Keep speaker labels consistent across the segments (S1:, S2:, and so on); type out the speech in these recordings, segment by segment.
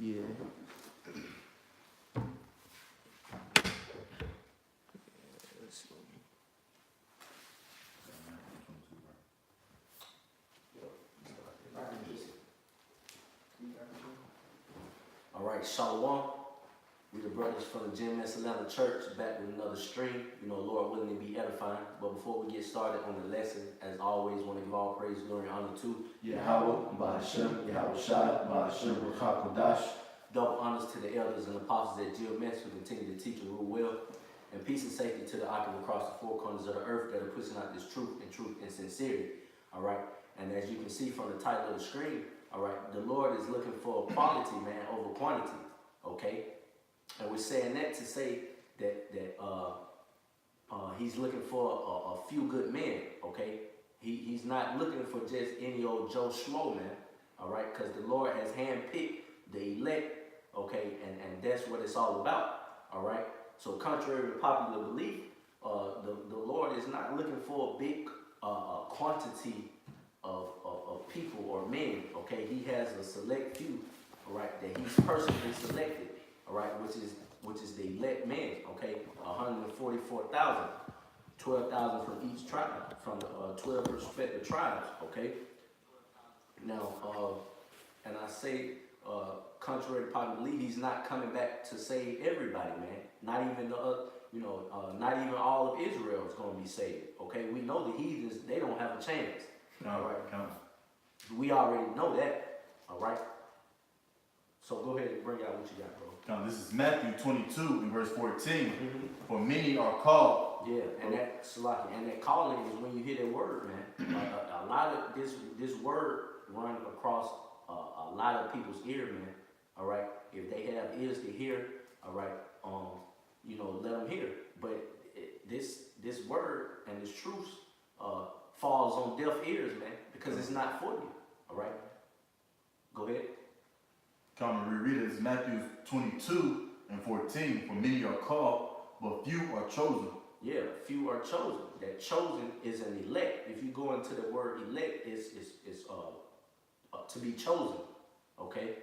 S1: Yeah. Let's go. All right, Shalom. We the brothers from the GMS Atlanta Church back with another stream. You know, Lord willing to be edifying. But before we get started on the lesson, as always, want to give all praise, glory, and honor to
S2: Yahweh, Ba'ashem, Yahweh Shai, Ba'ashem, Ruchakodash.
S1: Double honors to the elders and apostles at GMS who continue to teach and rule well. And peace and safety to the occupant across the four corners of the earth that are pushing out this truth and sincerity. All right. And as you can see from the title of the screen, all right, the Lord is looking for quality, man, over quantity. Okay. And we're saying that to say that he's looking for a few good men. Okay. He's not looking for just any old Joe Schmo, man. All right. Because the Lord has handpicked the elect. Okay. And that's what it's all about. All right. So contrary to popular belief, the Lord is not looking for a big quantity of people or men. Okay, He has a select few, all right, that He's personally selected, all right, which is the elect men. Okay, 144,000, 12,000 from each tribe, from the 12 respective tribes. Okay, now and I say contrary to popular belief, He's not coming back to save everybody, man. Not even not even all of Israel is going to be saved. Okay, we know the heathens, they don't have a chance. All right, come on. We already know that. All right. So go ahead and bring out what you got, bro.
S2: Now, this is Matthew 22 and verse 14. For many are called.
S1: Yeah, and that Salaki, and that calling is when you hear that word, man. A lot of this word run across a lot of people's ear, man. All right, if they have ears to hear, all right, let them hear. But this word and this truth falls on deaf ears, man, because it's not for you. All right, go ahead.
S2: Come and reread it. It's Matthew 22 and 14. For many are called, but few are chosen.
S1: Yeah, few are chosen. That chosen is an elect. If you go into the word elect, it's to be chosen. Okay.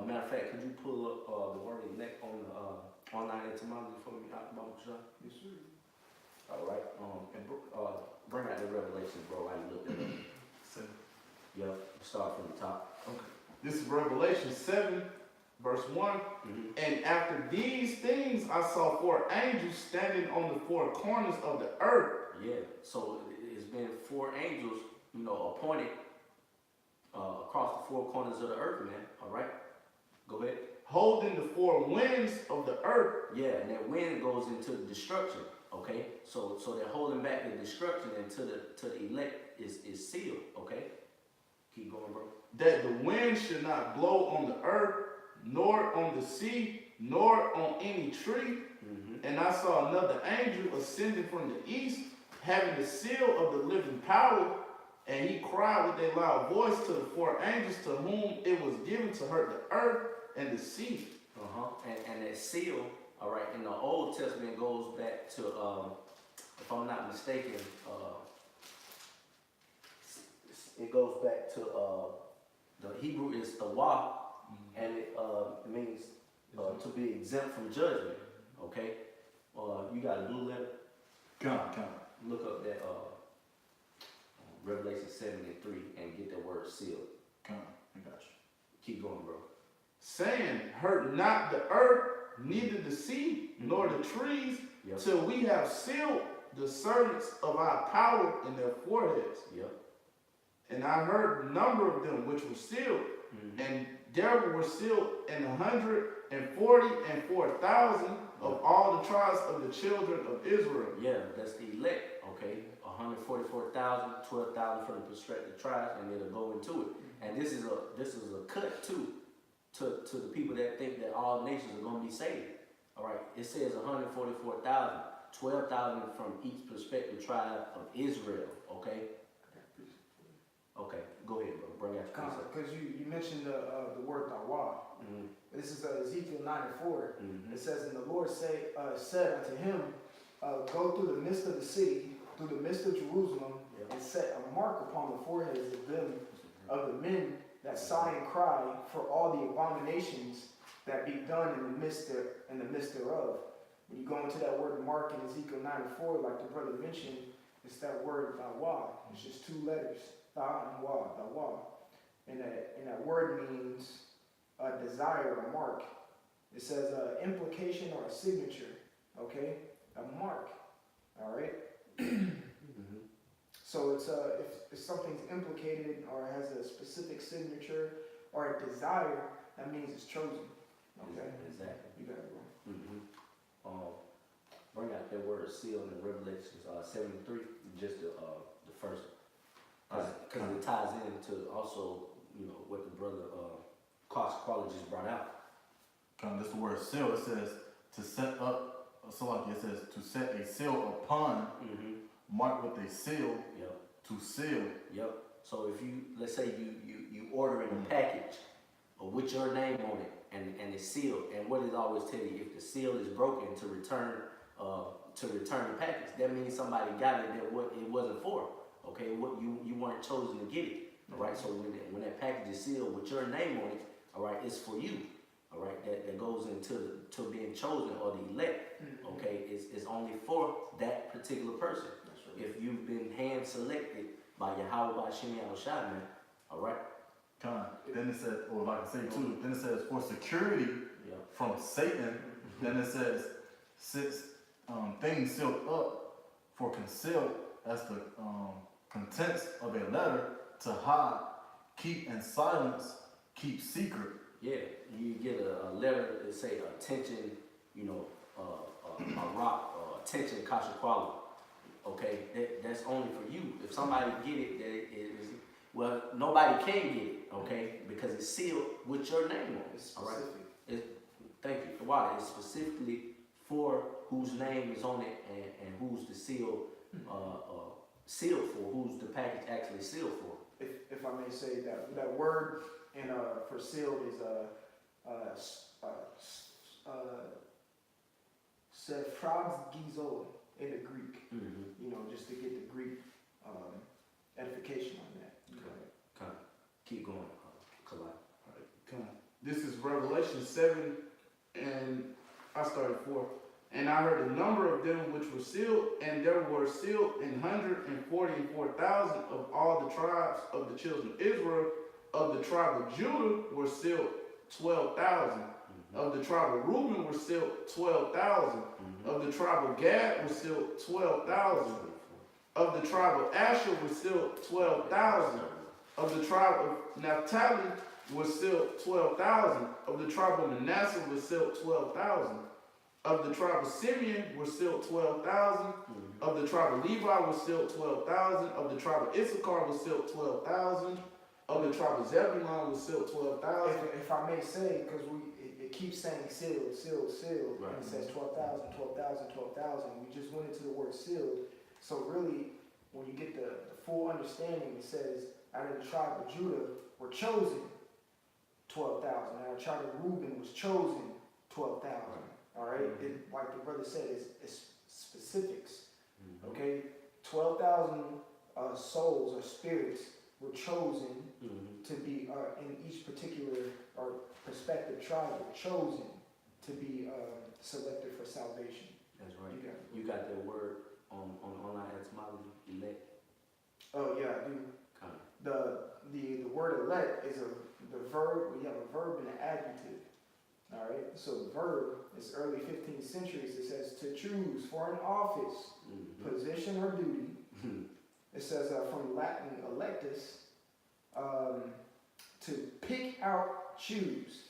S1: Matter of fact, could you pull up the word elect on the online etymology for me, Babushah?
S2: Yes, sir.
S1: All right. And bring out the Revelation, bro, while you look at it.
S2: 7.
S1: Yep. Start from the top.
S2: Okay. This is Revelation 7, verse 1. And after these things, I saw 4 angels standing on the 4 corners of the earth.
S1: Yeah. So it's been 4 angels, appointed across the 4 corners of the earth, man. All right. Go ahead.
S2: Holding the 4 winds of the earth.
S1: Yeah, and that wind goes into destruction. Okay, so they're holding back the destruction until the elect is sealed. Okay, keep going, bro.
S2: That the wind should not blow on the earth, nor on the sea, nor on any tree. And I saw another angel ascending from the east, having the seal of the living power. And he cried with a loud voice to the 4 angels to whom it was given to hurt the earth and the sea.
S1: And that seal, all right, in the Old Testament goes back to, if I'm not mistaken, it goes back to the Hebrew is tawah, and it means to be exempt from judgment. Okay, you got a blue letter?
S2: Come.
S1: Look up that Revelation 7 and 3 and get that word sealed.
S2: Come, I got you.
S1: Keep going, bro.
S2: Saying, hurt not the earth, neither the sea, nor the trees, till we have sealed the servants of our power in their foreheads.
S1: Yep.
S2: And I heard the number of them which were sealed, and there were sealed 144,000 of all the tribes of the children of Israel.
S1: Yeah, that's the elect. Okay, 144,000, 12,000 from the prospective tribes, and it'll go into it. And this is a cut too to the people that think that all nations are going to be saved. All right, it says 144,000, 12,000 from each prospective tribe of Israel. Okay. Okay, go ahead, bro. Bring out your concept.
S3: Because you mentioned the word tawah. This is Ezekiel 9:4. It says, and the Lord said unto him, go through the midst of the city, through the midst of Jerusalem, and set a mark upon the foreheads of them, of the men that sigh and cry for all the abominations that be done in the midst thereof. When you go into that word mark in Ezekiel 9:4, like the brother mentioned, it's that word dawa. It's just two letters, da and wa, dawa. And that word means a desire, a mark. It says implication or a signature, okay? A mark, all right? So it's if something's implicated or has a specific signature or a desire, that means it's chosen. Okay.
S1: Exactly.
S3: You got it, bro.
S1: Bring out that word seal in Revelations 73, just the first, because it ties into also what the brother Quality just brought out.
S4: This the word seal. It says to set up. So like it says to set a seal upon, marked with a seal.
S1: Yep.
S4: To seal.
S1: Yep. So if let's say you order in a package with your name on it and it's sealed, and what it always tell you, if the seal is broken, to return the package. That means somebody got it that it wasn't for. Okay, what you weren't chosen to get it. All right. So when that package is sealed with your name on it, all right, it's for you. All right, that goes into being chosen or the elect. Okay, it's only for that particular person. Right. If you've been hand selected by Yahweh by Shem Yahushua, man, all right.
S4: Then it says, or like I say too, then it says for security from Satan. Then it says since things sealed up for concealed as the contents of a letter to hide, keep in silence, keep secret. Yeah,
S1: you get a letter that say attention, a rock, attention, kasha quality. Okay, that's only for you. If somebody get it, that it is, well, nobody can get it. Okay, because it's sealed with your name on it. All right. Thank you. The water is specifically for whose name is on it and who's the seal sealed for. Who's the package actually sealed for?
S3: If I may say that word and for sealed is sephrazgizo in the Greek. Just to get the Greek edification on that.
S1: Okay. Keep going, Kalai.
S2: This is Revelation 7, and I started 4. And I heard a number of them which were sealed, and there were sealed 144,000 of all the tribes of the children of Israel. Of the tribe of Judah were sealed 12,000. Of the tribe of Reuben were sealed 12,000. Of the tribe of Gad were sealed 12,000. Of the tribe of Asher were sealed 12,000. Of the tribe of Naphtali was sealed 12,000. Of the tribe of Manasseh was sealed 12,000. Of the tribe of Simeon were sealed 12,000. Of the tribe of Levi was sealed 12,000. Of the tribe of Issachar was sealed 12,000. Of the tribe of Zebulun was sealed 12,000.
S3: If I may say, because it keeps saying sealed, sealed, sealed, right. And it says 12,000, 12,000, 12,000. We just went into the word sealed. So really, when you get the full understanding, it says out of the tribe of Judah were chosen 12,000. Out of the tribe of Reuben was chosen 12,000. Right. All right, like the brother said, it's specifics. Okay, 12,000 souls or spirits were chosen to be in each particular or prospective tribe, were chosen to be selected for salvation.
S1: That's right. You got that word on our etymology, elect.
S3: Oh yeah, I do.
S1: Kind of.
S3: The word elect is the verb. We have a verb and an adjective. All right. So the verb is early 15th centuries. It says to choose for an office, position, or duty. It says from Latin electus, to pick out, choose.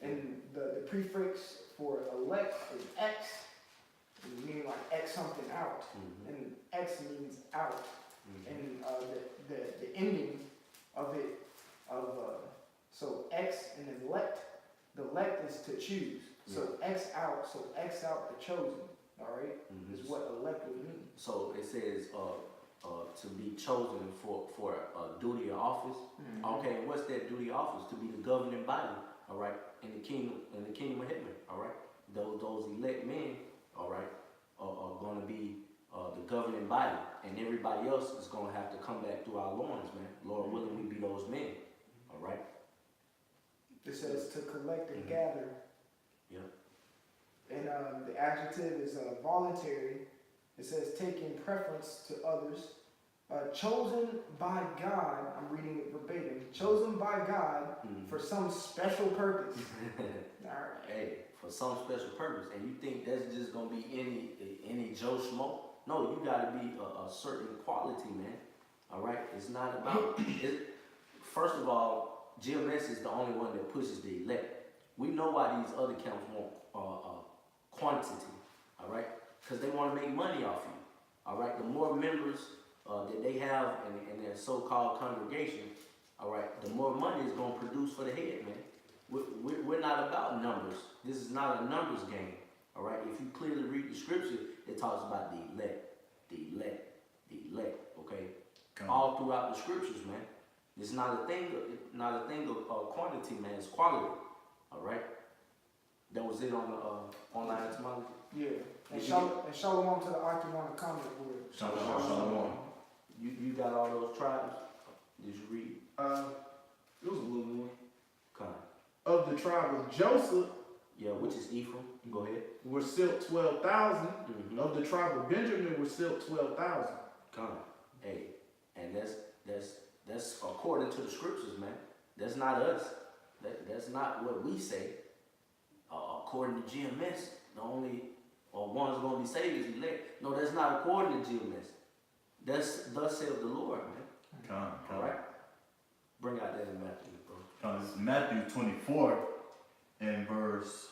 S3: And the prefix for elect is X, meaning like X something out. And X means out. And the ending of it, so X and then elect, the elect is to choose. So X out the chosen. All right, is what elect would mean.
S1: So it says to be chosen for a duty or office. Okay, and what's that duty or office? To be the governing body. All right, in the kingdom of heaven. All right, those elect men. All right, are going to be the governing body, and everybody else is going to have to come back through our loins, man. Lord willing, we be those men. All right.
S3: It says to collect and
S1: Mhm.
S3: gather.
S1: Yep.
S3: And the adjective is voluntary. It says taking preference to others. Chosen by God, I'm reading it verbatim. Chosen by God for some special purpose. All right.
S1: Hey, for some special purpose, and you think that's just gonna be any Joe Schmo? No, you gotta be a certain quality, man. All right, it's not about it. First of all, GMS is the only one that pushes the elect. We know why these other camps want quantity. All right, because they want to make money off you. All right, the more members that they have in their so-called congregation, all right, the more money is gonna produce for the head, man. We're not about numbers. This is not a numbers game. All right. If you clearly read the scripture, it talks about the elect, the elect, the elect. Okay. All throughout the scriptures, man. It's not a thing. Not a thing of quantity, man. It's quality. All right. That was it on the online etymology.
S3: Yeah. And shalom to the Aki on the comment board.
S4: Shalom.
S1: You got all those tribes? Did you read?
S2: It was a little more.
S1: Kind.
S2: Of the tribe of Joseph
S1: Yeah, which is Ephraim. Go ahead.
S2: were sealed 12,000.
S1: Mm-hmm.
S2: Of the tribe of Benjamin were sealed 12,000.
S1: Come, hey, and that's according to the scriptures, man. That's not us. That's not what we say. According to GMS, the only ones gonna be saved is elect. No, that's not according to GMS. That's thus saith the Lord, man. All right. Bring out that in Matthew, bro.
S4: This is Matthew 24 and verse.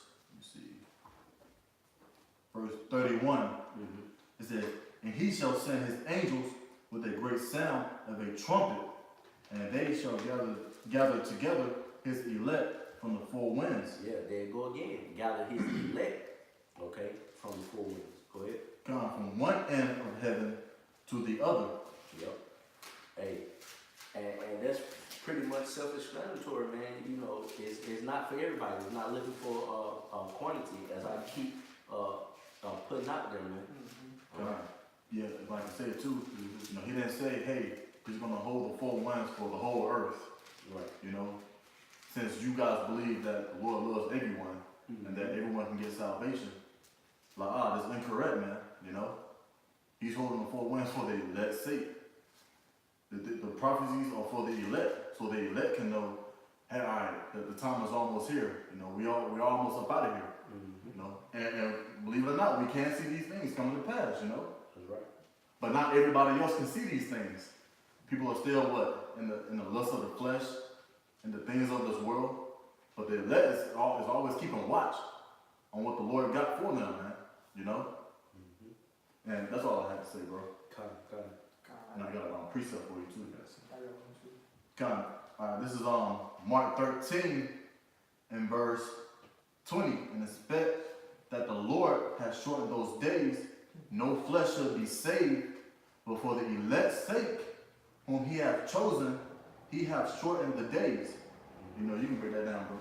S4: Verse 31.
S1: Mm-hmm.
S4: It says, "And he shall send his angels with a great sound of a trumpet, and they shall gather together his elect from the four winds."
S1: Yeah, there you go again. Gather his elect, okay, from the four winds. Go ahead.
S4: Come from one end of heaven to the other.
S1: Yep. Hey, and that's pretty much self-explanatory, man. You know, it's not for everybody. It's not looking for quantity, as I keep putting out there, man.
S3: Mm-hmm.
S4: Yeah, like I said too, you know, he didn't say, hey, he's gonna hold the four winds for the whole earth.
S1: Right.
S4: You know, since you guys believe that the Lord loves everyone and that everyone can get salvation, like that's incorrect, man. You know, he's holding the four winds for the elect's sake. The prophecies are for the elect, so the elect can know, hey, all right, the time is almost here. You know, we're almost up out of here. You know, and believe it or not, we can see these things coming to pass. You know,
S1: That's right.
S4: but not everybody else can see these things. People are still what in the lust of the flesh and the things of this world. But the elect is always keeping watch on what the Lord got for them, man. You know, and that's all I have to say, bro.
S1: Kind.
S4: And I got a precept for you too.
S3: I got one too.
S4: Kind of. This is Mark 13 and verse 20, and expect that the Lord has shortened those days. No flesh shall be saved, but for the elect's sake, whom he hath chosen, he hath shortened the days. You know, you can break that down, bro.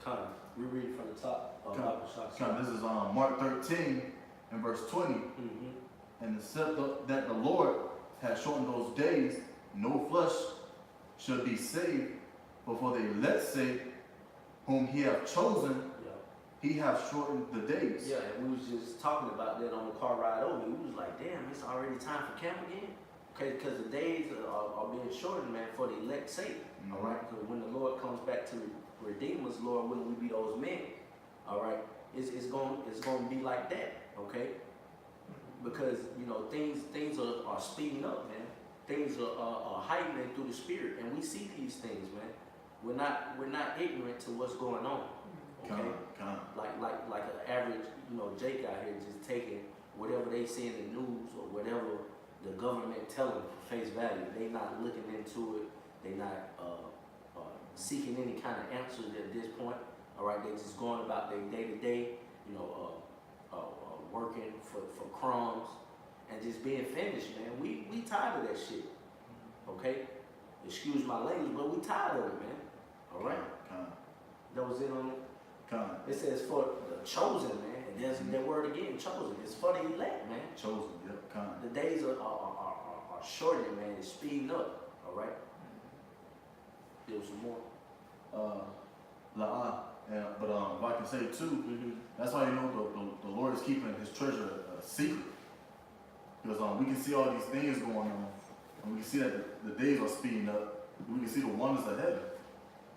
S1: Kind. We read it from the top.
S4: This is Mark 13 and verse 20. And except that the Lord has shortened those days, no flesh shall be saved, but for the elect's sake, whom he hath chosen, he hath shortened the days.
S1: Yeah, and we was just talking about that on the car ride over. We was like, damn, it's already time for camp again. Okay, because the days are being shortened, man, for the elect's sake. All right, because when the Lord comes back to redeem us, Lord, will we be those men? All right, it's going to be like that. Okay, because you know things are speeding up, man. Things are heightening through the Spirit, and we see these things, man. We're not ignorant to what's going on. Okay, like an average, you know, Jake out here just taking whatever they see in the news or whatever the government telling them for face value. They not looking into it. They not seeking any kind of answers at this point. All right, they just going about their day to day, you know, working for crumbs and just being finished, man. We tired of that shit. Okay, excuse my language, but we tired of it, man. All right, that was it on it. It says for the chosen, man, and there's that word again, chosen. It's for the elect, man.
S4: Chosen, yep,
S1: The days are shortening, man. It's speeding up, all right? There was some more.
S4: la'ah. And but if I can say too, that's why you know the Lord is keeping His treasure a secret, because we can see all these things going on, and we can see that the days are speeding up. We can see the wonders of heaven.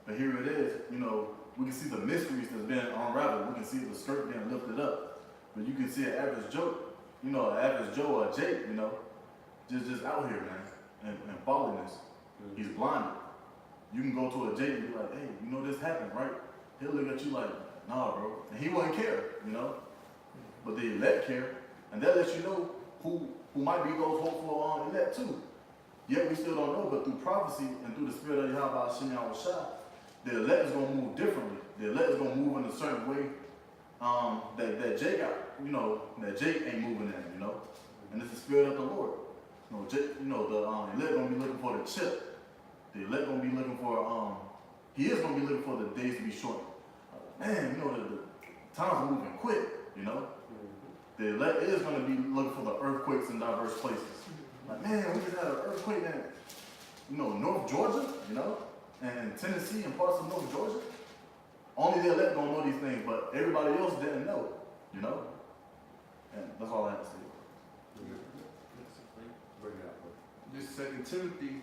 S4: But here it is, you know, we can see the mysteries that's been unraveled. We can see the skirt being lifted up. But you can see an average Joe, you know, an average Joe or Jake, you know, just out here, man, and following this. He's blinded. You can go to a Jake and be like, hey, you know this happened, right? He'll look at you like, nah, bro. And he wouldn't care, you know. But the elect care. And that lets you know who might be those hopeful elect too. Yet we still don't know, but through prophecy and through the spirit of Yahweh Hashem Yahushua, the elect is going to move differently. The elect is going to move in a certain way that Jake got, you know, that Jake ain't moving in, you know. And it's the spirit of the Lord. You know, Jake, you know, the elect going to be looking for the chip. The elect going to be looking for, he is going to be looking for the days to be short. Man, you know, the times are moving quick, you know. The elect is going to be looking for the earthquakes in diverse places. Like, man, we just had an earthquake in, you know, North Georgia, you know, and Tennessee and parts of North Georgia. Only the elect don't know these things, but everybody else didn't know, you know. And that's all I have to say.
S1: Bring it up.
S2: This 2 Timothy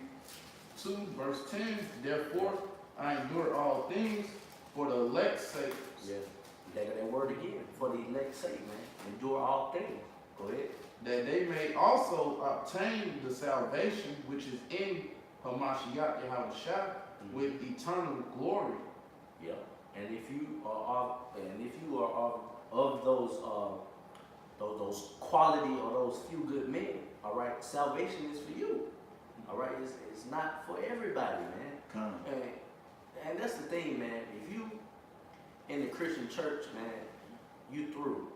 S2: 2, verse 10, therefore I endure all things for the elect's sake.
S1: Yeah. That word again. For the elect's sake, man. Endure all things. Go ahead.
S2: That they may also obtain the salvation which is in Hamashiach Yahushua with eternal glory.
S1: Yeah. And if you are of those quality or those few good men, all right, salvation is for you. All right, it's not for everybody, man. And that's the thing, man. If you in the Christian church, man, you through.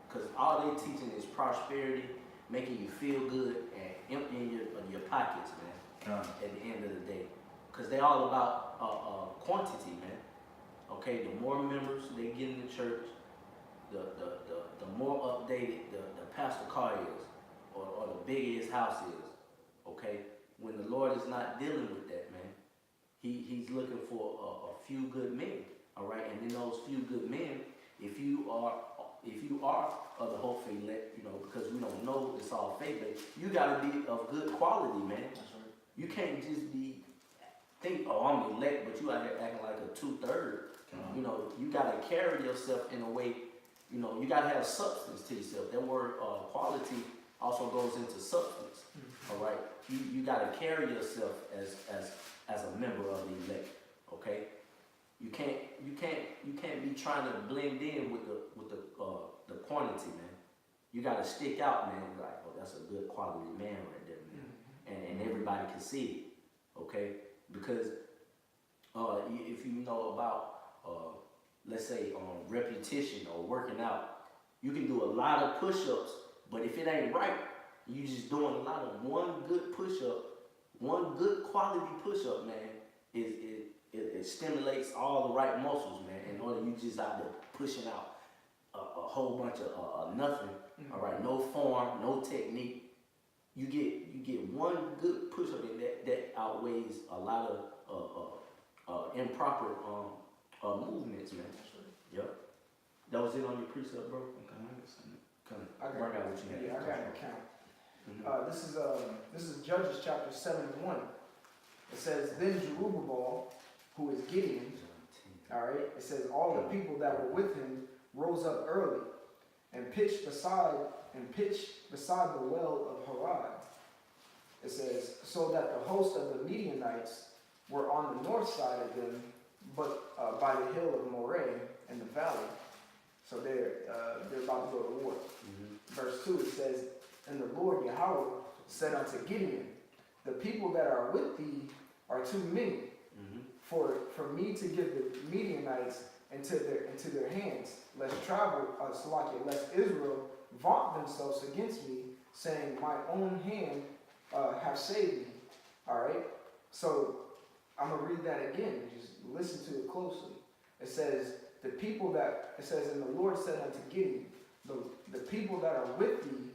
S1: Because all they teaching is prosperity, making you feel good, and emptying your pockets, man, at the end of the day. Because they all about quantity, man. Okay, the more members they get in the church, the more updated the pastor car is, or the bigger his house is. Okay, when the Lord is not dealing with that, man, he's looking for a few good men. All right, and in those few good men, if you are of the hopeful elect, you know, because we don't know it's all fake, but you gotta be of good quality, man. That's right. You can't just think, oh, I'm elect, but you out here acting like a 2/3. You know, you gotta carry yourself in a way, you know, you gotta have substance to yourself. That word quality also goes into substance. All right, you gotta carry yourself as a member of the elect. Okay, you can't be trying to blend in with the quantity, man. You gotta stick out, man. Like, oh, that's a good quality man right there, man. And everybody can see it. Okay, because if you know about let's say repetition or working out, you can do a lot of push-ups, but if it ain't right, you just doing a lot of one good push-up, one good quality push-up, man, it stimulates all the right muscles, man, in order you just out there pushing out a whole bunch of nothing, all right, no form, no technique. You get one good push-up, and that outweighs a lot of improper movements, man. Yep. That was it on your precept, bro?
S3: I got
S1: Bring out what you had.
S3: Yeah, I got an account. This is Judges chapter 7:1. It says, then Jerubbaal, who is Gideon, all right, it says all the people that were with him rose up early and pitched beside the well of Harod. It says, so that the host of the Midianites were on the north side of them, but by the hill of Moreh in the valley. So they're about to go to war. Verse 2, it says, and the Lord Yahweh said unto Gideon, the people that are with thee are too many for me to give the Midianites into their hands, lest Israel vaunt themselves against me, saying, my own hand have saved me. All right? So I'm going to read that again. Just listen to it closely. It says, and the Lord said unto Gideon, the people that are with thee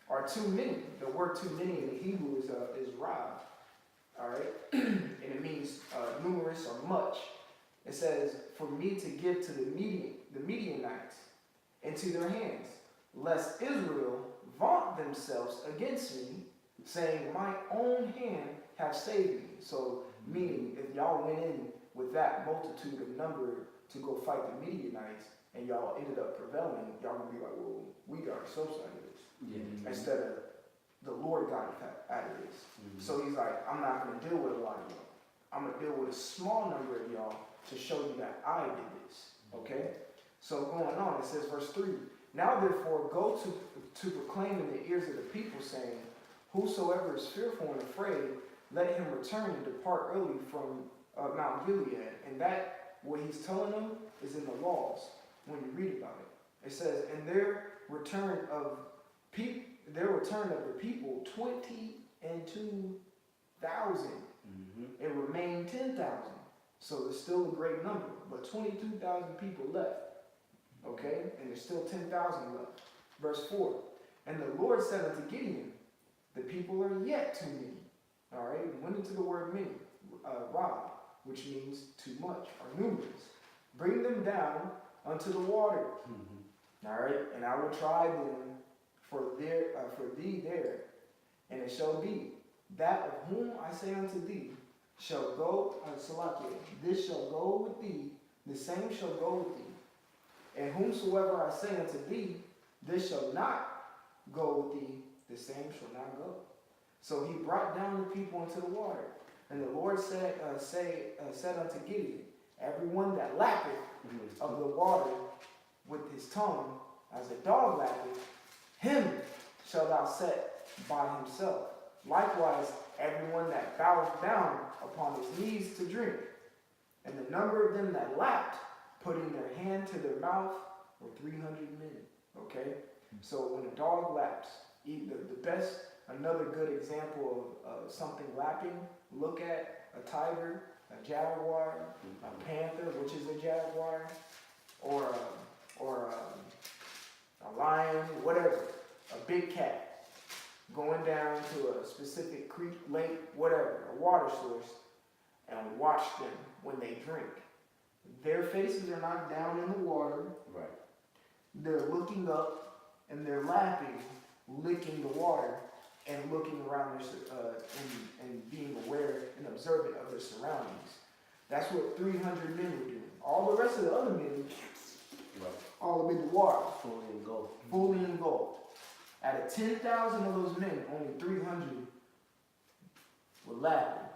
S3: are too many. The word too many in the Hebrew is rab. All right? And it means numerous or much. It says, for me to give to the Midianites into their hands, lest Israel vaunt themselves against me, saying, my own hand have saved me. So, meaning, if y'all went in with that multitude of number to go fight the Midianites, and y'all ended up prevailing, y'all gonna be like, well, we got ourselves out of this.
S1: Yeah.
S3: Instead of the Lord got us out of this. So he's like, I'm not gonna deal with a lot of y'all. I'm gonna deal with a small number of y'all to show you that I did this. Okay? So going on, it says verse 3. Now therefore go to proclaim in the ears of the people, saying, whosoever is fearful and afraid, let him return and depart early from Mount Gilead. And that, what he's telling them, is in the laws when you read about it. It says, and their return of the people 22,000, and remained 10,000. So there's still a great number, but 22,000 people left. Okay, and there's still 10,000 left. Verse 4. And the Lord said unto Gideon, the people are yet too many. All right, we went into the word many, rob, which means too much or numerous. Bring them down unto the water. All right, and I will try them for thee there. And it shall be that of whom I say unto thee shall go, Salakia, this shall go with thee, the same shall go with thee. And whomsoever I say unto thee, this shall not go with thee, the same shall not go. So he brought down the people into the water. And the Lord said unto Gideon, everyone that lappeth of the water with his tongue, as a dog lappeth, him shalt thou set by himself. Likewise, everyone that bows down upon his knees to drink. And the number of them that lapped, putting their hand to their mouth, were 300 men. Okay? So when a dog laps, the best, another good example of something lapping, look at a tiger, a jaguar, a panther, which is a jaguar, or a lion, whatever, a big cat, going down to a specific creek, lake, whatever, a water source, and watch them when they drink. Their faces are not down in the water.
S1: Right.
S3: They're looking up and they're lapping, licking the water, and looking around and being aware and observant of their surroundings. That's what 300 men were doing. All the rest of the other men, all in the water, fully engulfed. Out of 10,000 of those men, only 300 were lapping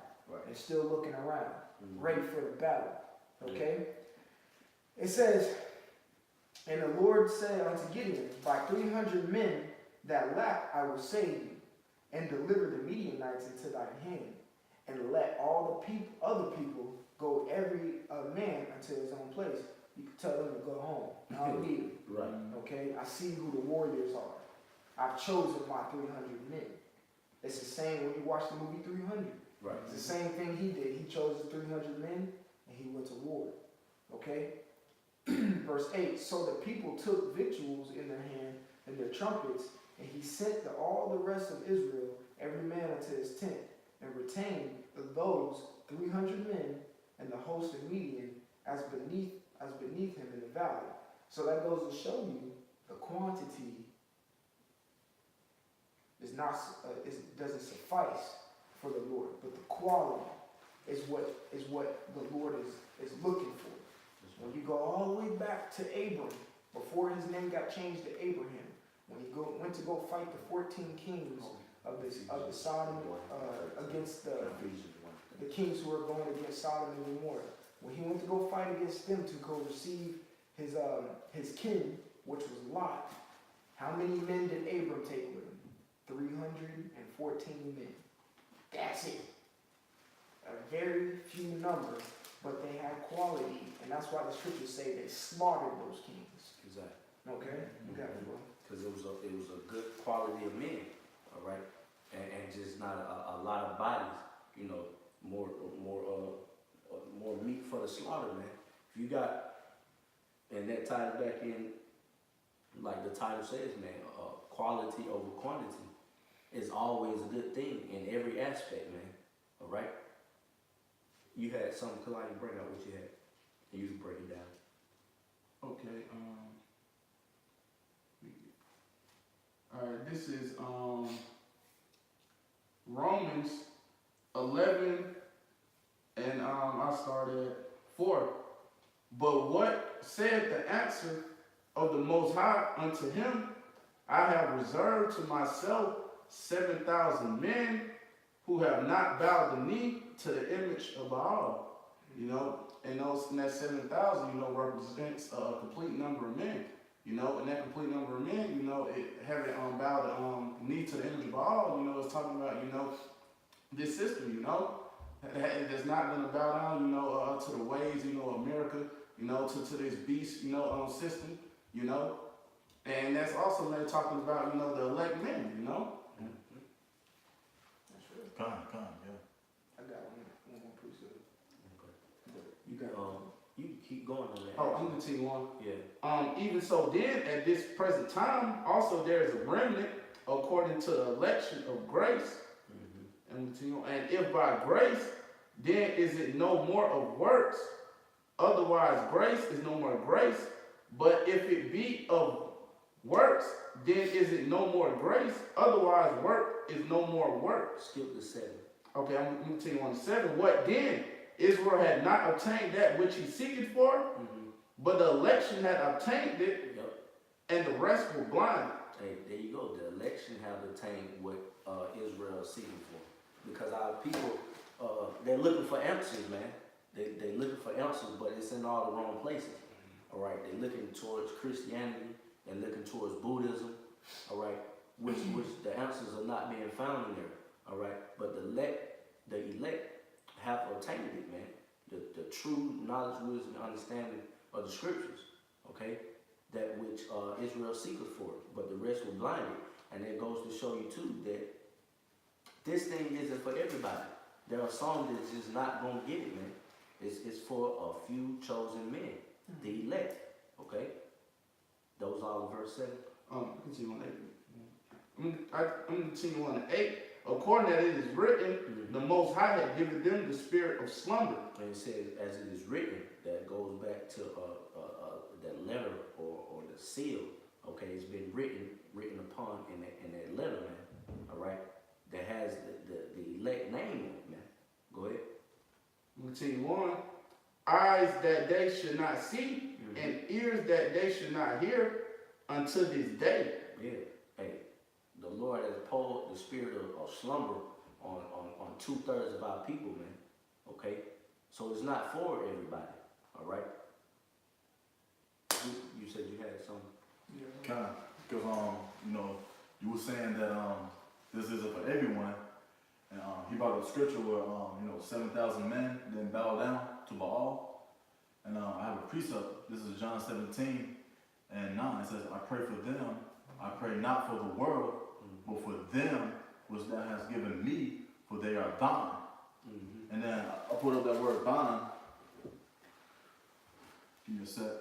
S3: and still looking around, ready for the battle. Okay? It says, and the Lord said unto Gideon, by 300 men that lap I will save you, and deliver the Midianites into thine hand, and let all the other people go every man unto his own place. You can tell them to go home. I don't need them.
S1: Right.
S3: Okay? I see who the warriors are. I've chosen my 300 men. It's the same when you watch the movie 300.
S1: Right.
S3: It's the same thing he did. He chose the 300 men and he went to war. Okay? Verse 8. So the people took victuals in their hand and their trumpets, and he sent to all the rest of Israel, every man unto his tent, and retained those 300 men and the host of Midian as beneath him in the valley. So that goes to show you the quantity doesn't suffice for the Lord, but the quality is what the Lord is looking for. When you go all the way back to Abram, before his name got changed to Abraham, when he went to go fight the 14 kings of the Sodom against the kings who were going against Sodom and Gomorrah, when he went to go fight against them to go receive his kin, which was Lot, how many men did Abram take with him? 314 men. That's it. A very few number, but they had quality, and that's why the scriptures say they slaughtered those kings.
S1: Exactly.
S3: Okay? You got it, bro.
S1: Because it was a good quality of men, all right, and just not a lot of bodies, more meat for the slaughter, man. If you got, and that ties back in, like the title says, man, quality over quantity is always a good thing in every aspect, man. All right. You had something, Kalani, bring out what you had. And you can break it down.
S2: Okay. All right. This is Romans 11, and I started 4. But what said the answer of the Most High unto him? I have reserved to myself 7,000 men who have not bowed the knee to the image of Baal. You know, and that 7,000, you know, represents a complete number of men. You know, and that complete number of men, you know, it having bowed the knee to the image of Baal, you know, it's talking about, you know, this system, you know, that's not going to bow down, you know, to the ways, you know, America, you know, to this beast, you know, system, you know. And that's also they're talking about, you know, the elect men, you know.
S3: That's real.
S4: Yeah.
S3: I got one more precept.
S1: Okay.
S3: You got
S1: You can keep going on that.
S2: Oh, I'm going to tell you one.
S1: Yeah.
S2: Even so then, at this present time, also there is a remnant according to the election of grace. And if by grace, then is it no more of works? Otherwise, grace is no more grace. But if it be of works, then is it no more grace? Otherwise, work is no more work.
S1: Skip the 7.
S2: Okay, I'm going to tell you on the 7. What then? Israel had not obtained that which he seeketh for, but the election had obtained it, and the rest were blinded.
S1: Hey, there you go. The election have obtained what Israel is seeking for. Because our people, they're looking for answers, man. They're looking for answers, but it's in all the wrong places. All right, they're looking towards Christianity, they're looking towards Buddhism, all right, which the answers are not being found in there, all right. But the elect have obtained it, man. The true knowledge, wisdom, and understanding of the scriptures, okay, that which Israel seeketh for, but the rest were blinded. And it goes to show you too that this thing isn't for everybody. There are some that's just not gonna get it, man. It's for a few chosen men, the elect, okay. Those are all in verse 7.
S2: Continue on 8. I'm going to continue on 8. According that it is written, the Most High had given them the spirit of slumber.
S1: And it says, as it is written, that goes back to that letter or the seal. Okay, it's been written upon in that letter, man. All right, that has the elect name on it, man. Go ahead.
S2: Continue on. Eyes that they should not see, and ears that they should not hear, unto this day.
S1: Yeah. Hey, the Lord has poured the spirit of slumber on 2/3 of our people, man. Okay, so it's not for everybody. All right. You said you had something.
S4: Kind of, because you know, you were saying that this isn't for everyone, and he brought up scripture where 7,000 men didn't bow down to Baal, and I have a precept. This is John 17 and 9. It says, "I pray for them. I pray not for the world, but for them which thou hast given me, for they are thine." And then I put up that word thine. Give me a sec.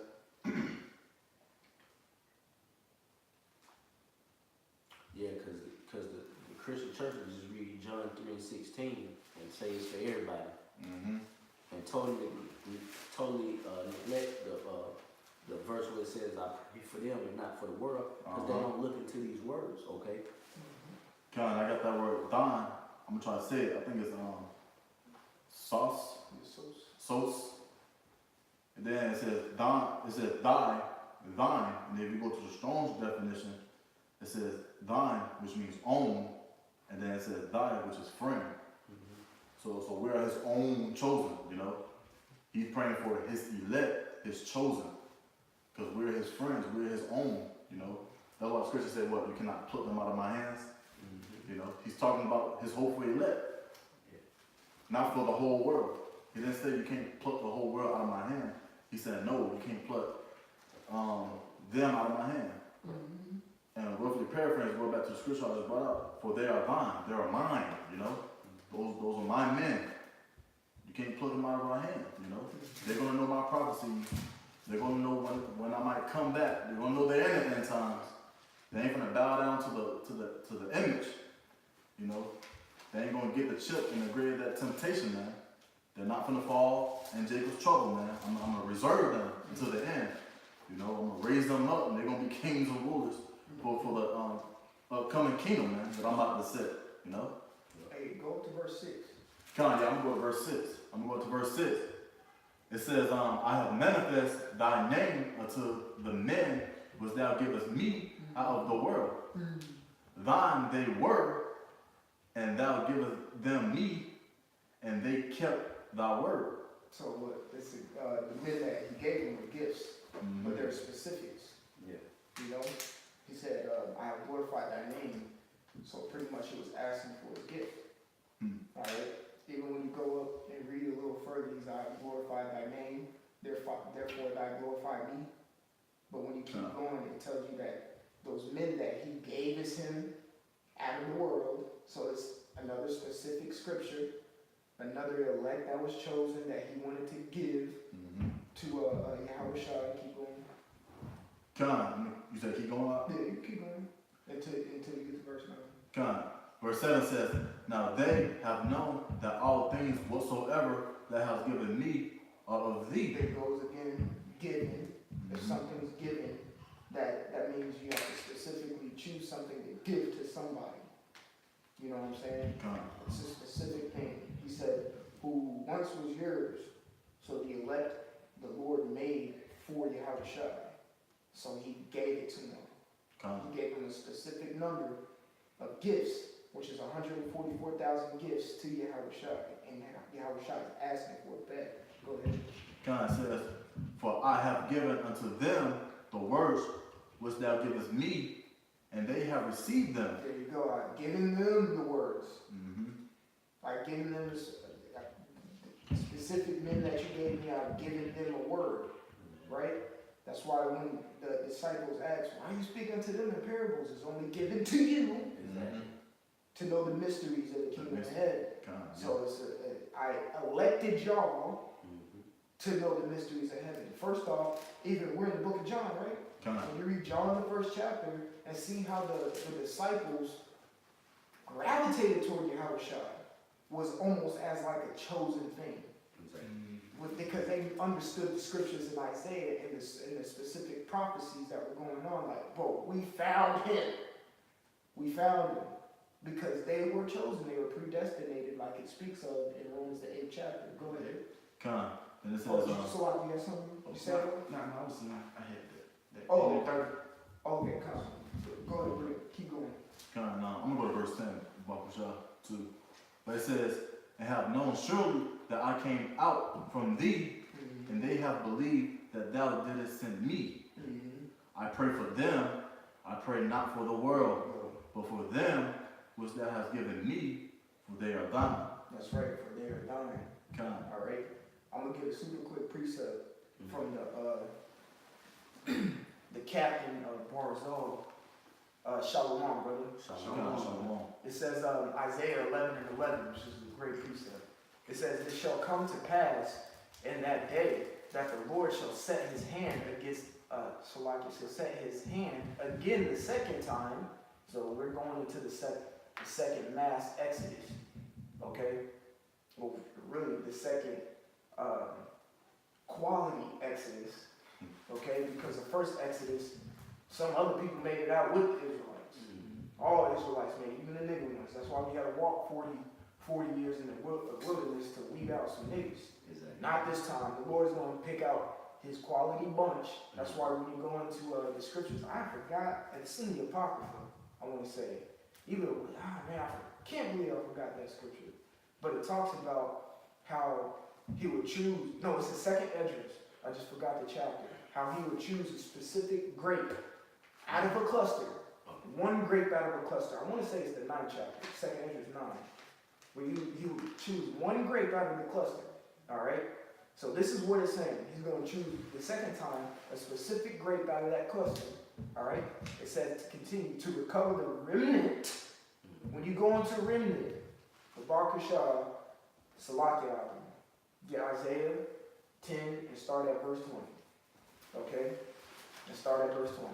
S1: Yeah, because the Christian churches just read John 3:16 and say it's for everybody, and totally neglect the verse where it says, "I pray for them and not for the world," because they don't look into these words. Okay.
S4: Kind, I got that word thine. I'm gonna try to say it. I think it's sauce. And then it says thine. It says thine. And if you go to the Strong's definition, it says thine, which means own, and then it says thy, which is friend. So we're his own chosen, you know. He's praying for his elect, his chosen, because we're his friends, we're his own, you know. That's why the scripture said, "What, you cannot pluck them out of my hands." You know, he's talking about his hopeful elect, not for the whole world. He didn't say you can't pluck the whole world out of my hand. He said, no, you can't pluck them out of my hand. And roughly paraphrase, go back to the scripture I just brought up. For they are thine, they are mine, you know. Those are my men. You can't pluck them out of my hand, you know. They're gonna know my prophecy. They're gonna know when I might come back. They're gonna know they're in the end times. They ain't gonna bow down to the image, you know. They ain't gonna get the chip and the grade of that temptation, man. They're not finna fall in Jacob's trouble, man. I'm gonna reserve them until the end. You know, I'm gonna raise them up, and they're gonna be kings and rulers for the upcoming kingdom, man, that I'm about to set. You know.
S3: Hey, go up to verse 6.
S4: Come on, yeah, I'm gonna go to verse 6. I'm gonna go to verse 6. It says, I have manifest thy name unto the men which thou givest me out of the world. Thine they were, and thou givest them me, and they kept thy word.
S3: So what? This is the men that he gave them were gifts, but they're specifics.
S1: Yeah.
S3: You know, he said, "I have glorified thy name." So pretty much it was asking for a gift. All right. Even when you go up and read a little further, he's "I have glorified thy name, therefore thy glorify me." But when you keep going, it tells you that those men that he gave us him out of the world. So it's another specific scripture, another elect that was chosen that he wanted to give to Yahweh Shai. Keep going.
S4: Come, you said keep going up?
S3: Yeah, you keep going until you get to verse 9.
S4: Come. Verse 7 says, now they have known that all things whatsoever thou hast given me are of thee.
S3: There goes again, given. If something's given, that means you have to specifically choose something to give to somebody. You know what I'm saying?
S4: Come.
S3: It's a specific thing. He said, who once was yours, so the elect the Lord made for Yahweh Shai. So he gave it to them.
S4: Come.
S3: He gave them a specific number of gifts, which is 144,000 gifts to Yahweh Shai. And Yahweh Shai is asking for it back. Go ahead.
S4: God says, for I have given unto them the words which thou givest me, and they have received them.
S3: There you go. I've given them the words. I've given them the specific men that you gave me. I've given them a word. Right? That's why when the disciples asked, why are you speaking to them in parables? It's only given to you to know the mysteries of the kingdom ahead. So it's I elected y'all to know the mysteries of heaven. First off, even we're in the book of John, right? When you read John, the first chapter, and see how the disciples gravitated toward Yahweh Shai was almost as like a chosen thing. Because they understood the scriptures in Isaiah and the specific prophecies that were going on. Like, bro, we found him. We found him. Because they were chosen. They were predestinated, like it speaks of in Romans the 8th chapter. Go ahead.
S4: And it says,
S3: so you got something you said?
S2: No, I was not. I had that.
S3: Oh, okay, come. Go ahead, Rick. Keep going.
S4: Now, I'm going to go to verse 10, Bakusha, too. But it says, and have known surely that I came out from thee, and they have believed that thou didst send me. I pray for them. I pray not for the world, but for them which thou hast given me, for they are thine.
S3: That's right, for they are thine. All right. I'm going to give a super quick precept from the captain of Barzal. Shalom, brother.
S4: Shalom.
S3: It says Isaiah 11:11, which is a great precept. It says, it shall come to pass in that day that the Lord shall set his hand against, shall set his hand again the second time. So we're going into the second mass exodus. Okay? Well, really the second quality exodus. Okay? Because the first exodus, some other people made it out with the Israelites. All Israelites made it, even the nigger ones. That's why we got to walk 40 years in the wilderness to weed out some niggas. Not this time. The Lord's going to pick out his quality bunch. That's why when you go into the scriptures, I forgot, it's in the Apocrypha, I want to say. I can't believe I forgot that scripture. But it talks about how he would choose, no, it's the second Esdras. I just forgot the chapter. How he would choose a specific grape out of a cluster. One grape out of a cluster. I want to say it's the 9th chapter, second Esdras 9. Where he would choose one grape out of the cluster. All right? So this is what it's saying. He's going to choose the second time a specific grape out of that cluster. All right? It says to continue to recover the remnant. When you go into remnant, the Bar Kashah, Salakia, get Isaiah 10 and start at verse 20. Okay? And start at verse 20.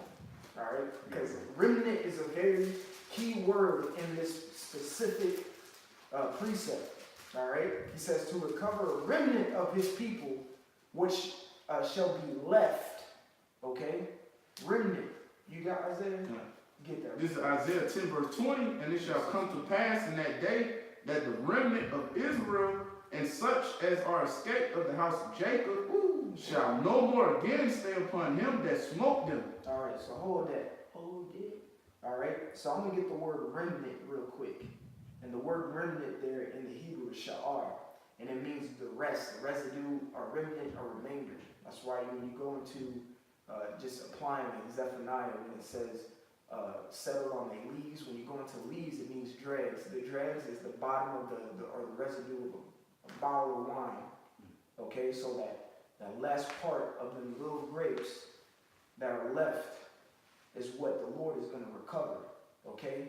S3: All right? Because remnant is a very key word in this specific precept. All right. He says to recover a remnant of his people, which shall be left. Okay. Remnant. You got Isaiah? Get that.
S2: This is Isaiah 10 verse 20. And it shall come to pass in that day that the remnant of Israel and such as are escaped of the house of Jacob shall no more again stay upon him that smote them.
S3: All right. So hold that. Hold it. All right. So I'm going to get the word remnant real quick. And the word remnant there in the Hebrew is sha'ar. And it means the rest, the residue, or remnant, or remainder. That's why when you go into just applying it, Zephaniah, when it says settle on the leaves, when you go into leaves, it means dregs. The dregs is the bottom of or the residue of a bottle of wine. Okay, so that last part of the little grapes that are left is what the Lord is going to recover. Okay,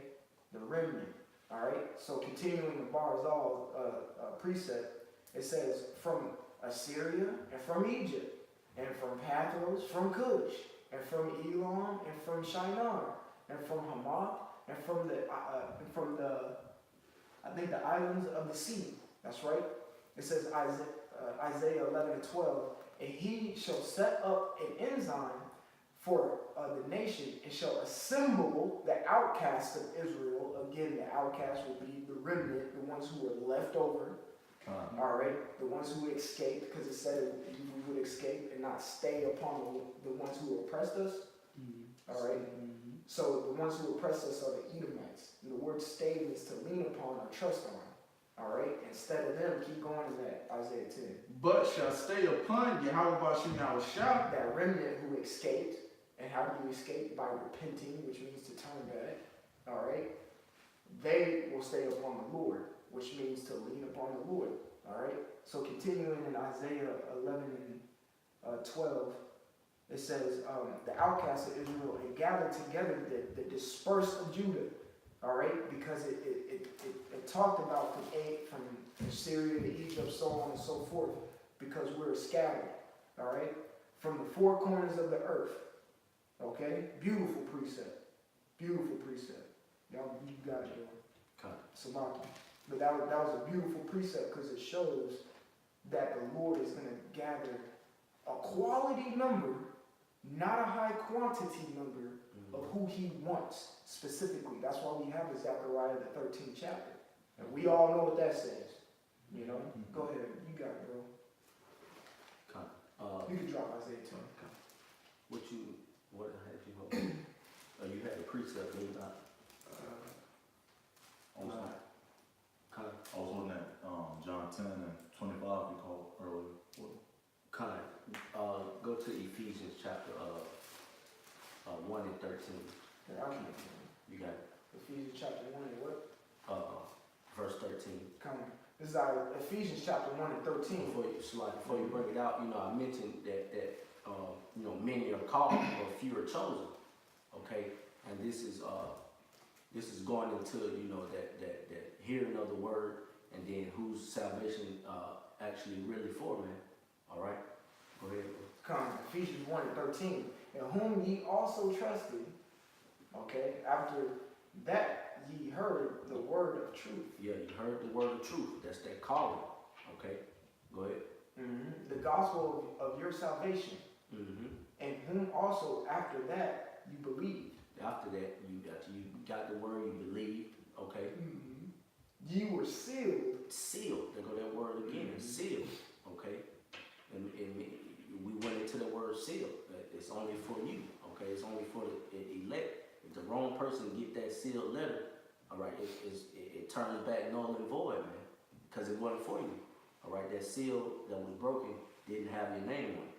S3: the remnant. All right, so continuing the Barzal precept, it says from Assyria and from Egypt and from Pathros, from Cush and from Elam and from Shinar and from Hamath and from the I think the islands of the sea. That's right. It says Isaiah 11 and 12, and he shall set up an ensign for the nation and shall assemble the outcasts of Israel. Again, the outcasts will be the remnant, the ones who were left over. All right, the ones who escaped, because it said we would escape and not stay upon the ones who oppressed us. All right, so the ones who oppressed us are the Edomites. And the word stay means to lean upon or trust on. All right, instead of them, keep going in that Isaiah 10.
S2: But shall stay upon Yahweh Bashim Yahushua.
S3: That remnant who escaped. And how do you escape? By repenting, which means to turn back. All right? They will stay upon the Lord, which means to lean upon the Lord. All right? So continuing in Isaiah 11 and 12, it says, the outcasts of Israel and gathered together the dispersed of Judah. All right? Because it talked about from Syria to Egypt, so on and so forth, because we're scattered. All right? From the four corners of the earth. Okay, beautiful precept. Beautiful precept. Y'all, you got it, yo. Samaki. But that was a beautiful precept because it shows that the Lord is going to gather a quality number, not a high quantity number of who he wants specifically. That's why we have the Zechariah, the 13th chapter. And we all know what that says. You know? Go ahead. You got it, bro. You can drop Isaiah 10.
S1: What had you hold? You had a precept, didn't you?
S4: I was looking at John 10 and 25 you called earlier.
S1: Go to Ephesians chapter 1 and 13.
S3: Yeah, I can't.
S1: You got it.
S3: Ephesians chapter 1 and what?
S1: Verse 13.
S3: Come on. This is our Ephesians chapter 1 and 13.
S1: Before you bring it out, I mentioned that many are called, but few are chosen. Okay, and this is going into that hearing of the word, and then whose salvation actually really for, man. All right, go ahead.
S3: Come, Ephesians 1 and 13, in whom ye also trusted. Okay, after that ye heard the word of truth.
S1: Yeah, you heard the word of truth. That's that calling. Okay, go ahead.
S3: The gospel of your salvation. And whom also after that you believed.
S1: After that, you got the word, you believed, okay?
S3: You were sealed.
S1: Sealed. There go that word again, sealed, okay? And we went into the word sealed. It's only for you, okay? It's only for the elect. If the wrong person get that sealed letter, all right, it turns back null and void, man, because it wasn't for you, all right? That seal that was broken didn't have your name on it.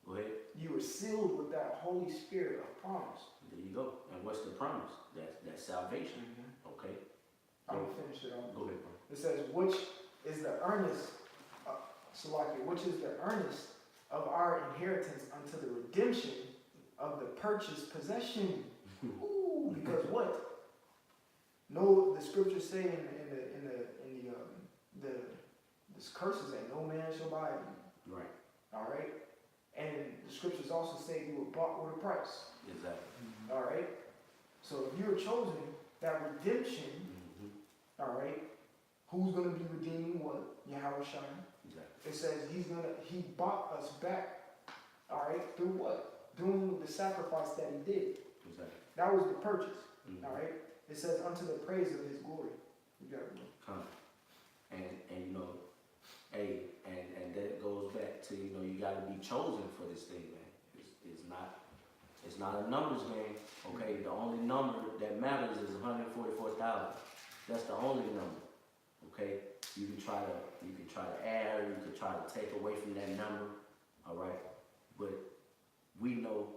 S1: Go ahead.
S3: You were sealed with that Holy Spirit of promise.
S1: There you go. And what's the promise? That's salvation. Okay.
S3: I'm going to finish it off.
S1: Go ahead, bro.
S3: It says, which is the earnest, which is the earnest of our inheritance unto the redemption of the purchased possession. Ooh, because what? No, the scriptures say in the curses that no man shall buy you.
S1: Right.
S3: All right. And the scriptures also say you were bought with a price.
S1: Exactly.
S3: All right. So if you were chosen, that redemption, all right, Who's gonna be redeeming what? Yahweh Shai.
S1: Exactly.
S3: It says he bought us back, all right, through what? Through the sacrifice that he did.
S1: Exactly.
S3: That was the purchase,
S1: Mhm.
S3: all right? It says unto the praise of his glory. You got it.
S1: Come. And you know, hey, and that goes back to, you know, you gotta be chosen for this thing, man. It's not a numbers game, okay? The only number that matters is 144,000. That's the only number, okay? You can try to add, or you can try to take away from that number, all right? But we know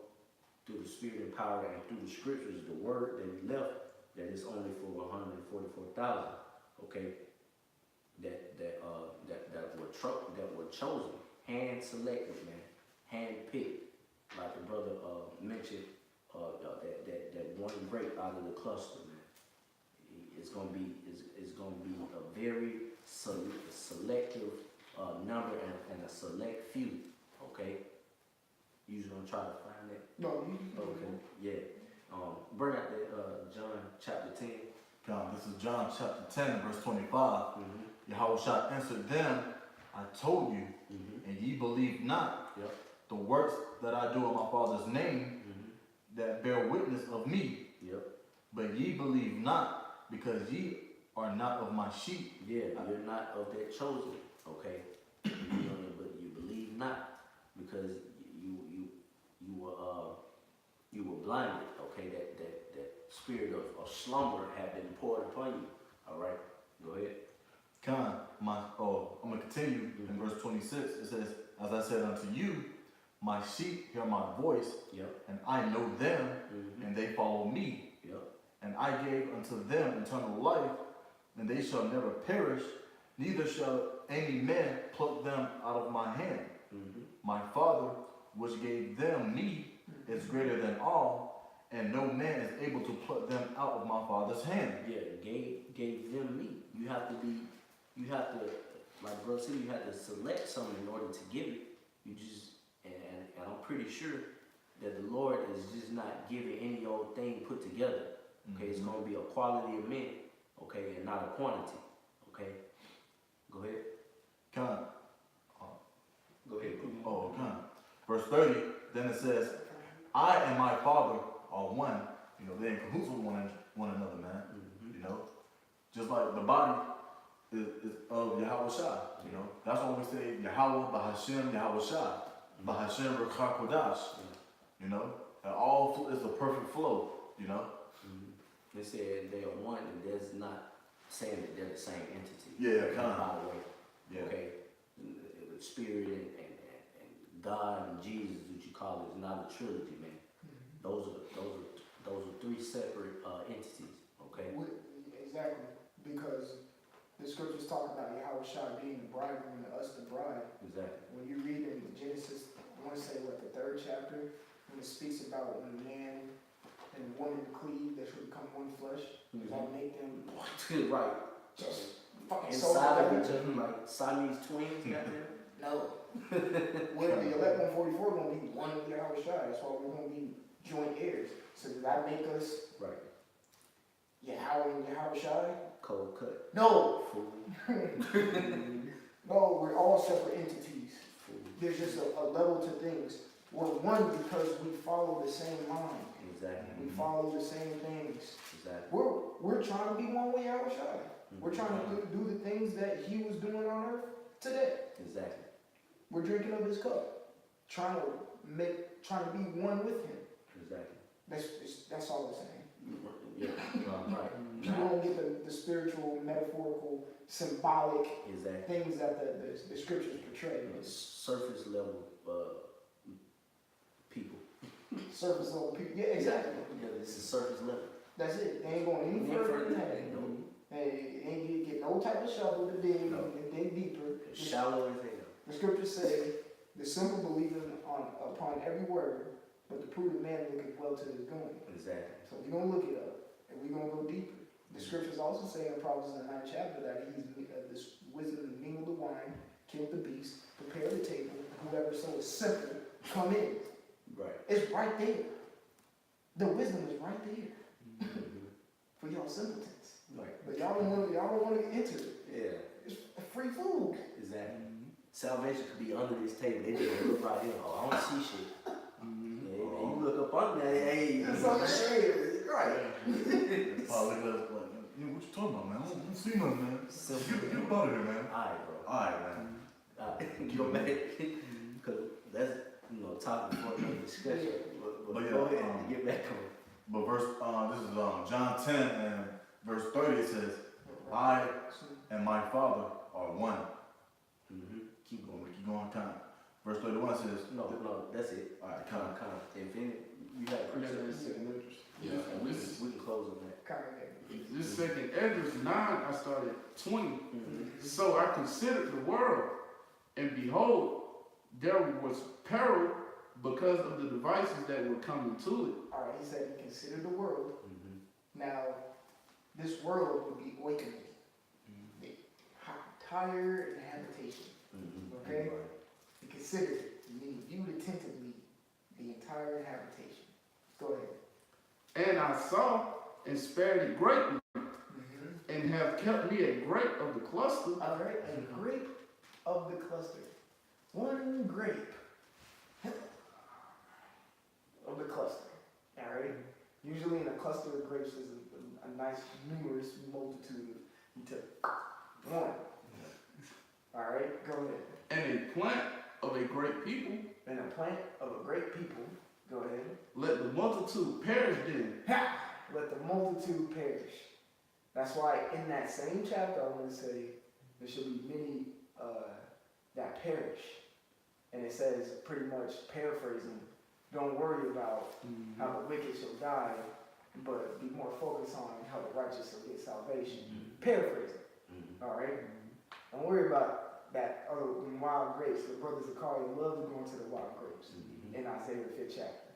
S1: through the Spirit and power and through the scriptures, the word that we left, that it's only for 144,000, okay? That were chosen, hand selected, man, hand picked, like the brother mentioned, that one break out of the cluster, man. It's gonna be a very selective number and a select few, okay? You gonna try to find that?
S3: No, you.
S1: Okay, yeah. Bring out that John chapter 10.
S4: God, this is John chapter 10, verse 25. Yahweh Shai answered them, I told you, and ye believe not.
S1: Yep.
S4: The works that I do in my Father's name, that bear witness of me.
S1: Yep.
S4: But ye believe not, because ye are not of my sheep.
S1: Yeah, you're not of that chosen, okay? But you believe not, because you were blinded, okay? That spirit of slumber had been poured upon you. All right, go ahead.
S4: I'm gonna continue in verse 26. It says, as I said unto you, my sheep hear my voice,
S1: Yep.
S4: and I know them, and they follow me.
S1: Yep.
S4: And I gave unto them eternal life, and they shall never perish, neither shall any man pluck them out of my hand. My Father, which gave them me, is greater than all, and no man is able to pluck them out of my Father's hand.
S1: Yeah, gave them me. You have to, like bro said, you have to select something in order to give it. You just, and I'm pretty sure that the Lord is just not giving any old thing put together. Okay, it's gonna be a quality of men, okay, and not a quantity. Okay, go ahead. Go ahead.
S4: Oh, okay. Verse 30, then it says, I and my Father are one. You know, they're in cahoots with one another, man. You know, just like the body is of Yahweh Shai. You know, that's why we say Yahweh, Bahashem, Yahweh Shai, Bahashem, Rekha Kodash. You know, and all is a perfect flow. You know.
S1: They said they are one, and that's not saying that they're the same entity.
S4: Yeah, kind of.
S1: By the way,
S4: Yeah.
S1: okay, the Spirit and God and Jesus, what you call it, is not a trilogy, man. Those are three separate entities. Okay.
S3: Exactly, because the scriptures talk about Yahweh Shai being the bridegroom and us the bride.
S1: Exactly.
S3: When you read in Genesis, I want to say what, the 3rd chapter, when it speaks about when man and woman cleave, they should become one flesh. That make them
S1: Right.
S3: just fucking so
S1: Inside of
S3: together.
S1: each other, like Siamese twins, goddamn.
S3: No. Well, the elect 144 gonna be one with Yahweh Shai. That's why we're gonna be joint heirs. So does that make us
S1: Right.
S3: Yahweh and Yahweh Shai?
S1: Cold cut.
S3: No.
S1: Fool.
S3: No, we're all separate entities.
S1: Fool.
S3: There's just a level to things. We're one because we follow the same mind.
S1: Exactly.
S3: We follow the same things.
S1: Exactly.
S3: We're trying to be one with Yahweh Shai. We're trying to do the things that he was doing on earth today.
S1: Exactly.
S3: We're drinking of his cup. Trying to be one with him.
S1: Exactly.
S3: That's all I'm saying.
S1: Yeah. Right.
S3: People don't get the spiritual, metaphorical, symbolic
S1: Exactly.
S3: things that the scriptures portray.
S1: Surface level people.
S3: Surface level people. Yeah, exactly.
S1: Yeah, this is surface level.
S3: That's it. They ain't going any further than that. They ain't get no type of shovel to dig and dig deeper.
S1: Shallow as hell.
S3: The scriptures say, the simple believing upon every word, but the prudent man looketh well to his going.
S1: Exactly.
S3: So we're going to look it up, and we're going to go deeper. The scriptures also say in Proverbs in the 9th chapter that he's this wisdom mingled the wine, killed the beast, prepared the table, whoever so is simple, come in.
S1: Right.
S3: It's right there. The wisdom is right there. for y'all simpletons.
S1: Right.
S3: But y'all don't want to enter it.
S1: Yeah.
S3: It's free food.
S1: Exactly. Salvation could be under this table. They just look right here. Oh, I don't see shit. Yeah, you look up under that. Hey.
S3: It's on the shade. Right.
S4: Probably like, what you talking about, man? I don't see nothing, man. Get up out of here, man.
S1: Alright, bro.
S4: Alright, man.
S1: Go back. Because that's, topic for another discussion. But
S4: yeah,
S1: go ahead and get back on.
S4: But this is John 10 and verse 30. It says, I and my Father are one.
S1: Keep going.
S4: Keep going, kind. Verse 31 says,
S1: No, that's it.
S4: Alright,
S1: Kind of. If any, you have
S2: Yeah, and
S1: we can close on that.
S2: this second Esdras 9, I started 20. So I considered the world, and behold, there was peril because of the devices that were coming to it.
S3: All right, he said he considered the world. Now, this world would be awakening. The entire habitation. Okay? He considered it. He viewed attentively the entire habitation. Go ahead.
S2: And I saw and spared it greatly, and have kept me a grape of the cluster.
S3: All right, a grape of the cluster. One grape of the cluster. All right? Usually in a cluster of grapes is a nice, numerous multitude. You took one. All right, go ahead.
S2: And a plant of a great people.
S3: And a plant of a great people. Go ahead.
S2: Let the multitude perish then.
S3: Ha! Let the multitude perish. That's why in that same chapter, I'm going to say there should be many that perish. And it says, pretty much paraphrasing, don't worry about how the wicked shall die, but be more focused on how the righteous shall get salvation. Paraphrasing. All right? Don't worry about that other wild grapes. The brothers of Kari love to go into the wild grapes in Isaiah the 5th chapter.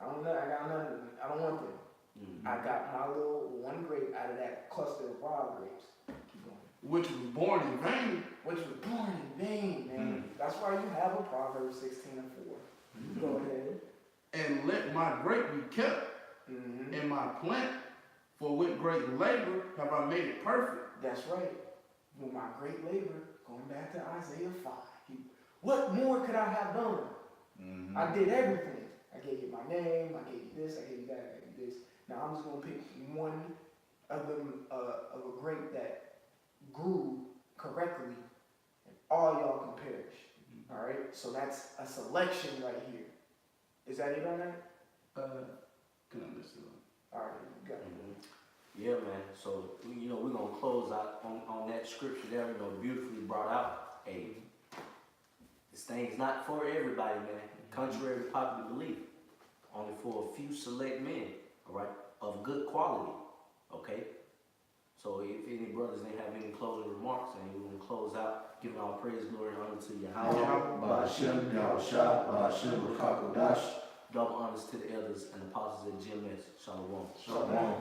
S3: I don't know. I got nothing. I don't want them. I got my little one grape out of that cluster of wild grapes. Keep going.
S2: Which was born in vain.
S3: Which was born in vain, man. That's why you have a Proverbs 16 and 4. Go ahead.
S2: And let my grape be kept, and my plant, for with great labor have I made it perfect.
S3: That's right. With my great labor, going back to Isaiah 5. What more could I have done? I did everything. I gave you my name, I gave you this, I gave you that, I gave you this. Now I'm just going to pick one of them, of a grape that grew correctly, and all y'all can perish. All right? So that's a selection right here. Is that it on that?
S2: Can I miss it?
S3: All right, you got it.
S1: Yeah, man. So, we're going to close out on that scripture there, beautifully brought out. Hey, this thing's not for everybody, man. Contrary to popular belief. Only for a few select men, all right, of good quality, okay? So if any brothers didn't have any closing remarks, and we're going to close out, giving all praise, glory, and honor to Yahweh. Double honors to the elders and apostles at GMS. Shalom.
S4: Shalom.